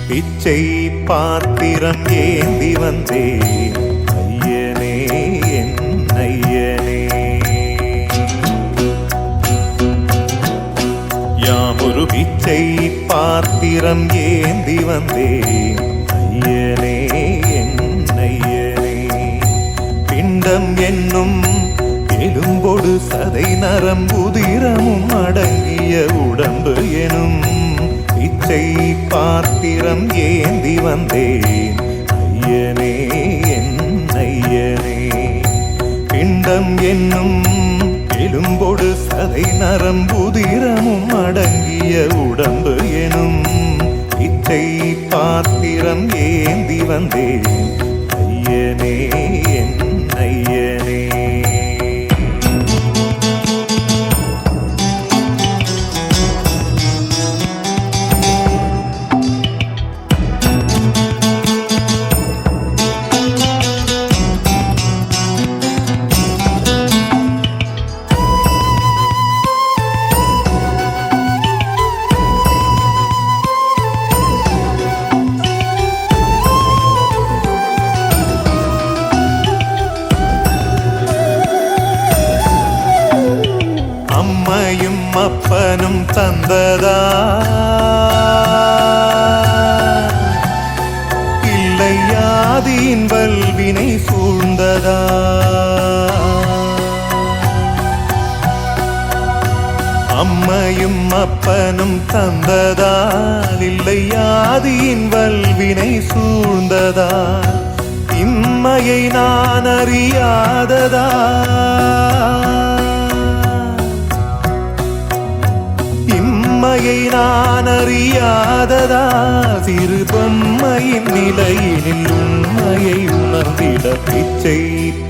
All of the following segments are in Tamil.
பிச்சை பாத்திரம் ஏந்தி வந்தேன் ஐயனே என் ஐயனே. யாமொரு பிச்சை பாத்திரம் ஏந்தி வந்தேன் ஐயனே என் ஐயனே. பிண்டம் என்னும் எலும்பொடு சதை நரம்புதிரமும் அடங்கிய உடம்பு எனும் பிச்சை பாத்திரம் ஏந்தி வந்தேன் ஐயனே என் ஐயனே. பிண்டம் என்னும் எலும்பொடு சதை நரம்புதிரமும் அடங்கிய உடம்பு எனும் பிச்சை பாத்திரம் ஏந்தி வந்தேன் ஐயனே என் ஐயனே. அம்மையும் அப்பனும் தந்ததா இல்லை ஆதியின் வல்வினை சூழ்ந்ததா. அம்மையும் அப்பனும் தந்ததால் இல்லை ஆதியின் வல்வினை சூழ்ந்ததால் இம்மையை நான் அறியாததா. இம்மையை நான் அறியாததா சிறு பொம்மையின் நிலையினில் உண்மையை உணர்ந்திட பிச்சை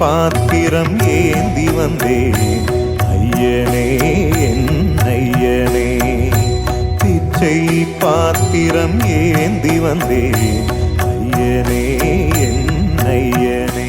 பாத்திரம் ஏந்தி வந்தேன் ஐயனே என் ஐயனே. பிச்சை பாத்திரம் ஏந்தி வந்தேன் ஐயனே என் ஐயனே.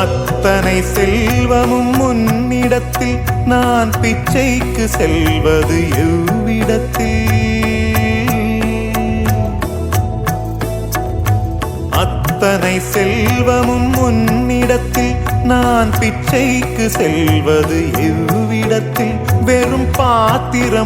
அத்தனை செல்வமும் முன்னிடத்தில் நான் பிச்சைக்கு செல்வது எவ்விடத்தில். அத்தனை செல்வமும் முன்னிடத்தில் நான் பிச்சைக்கு செல்வது எவ்விடத்தில். வெறும் பாத்திரம்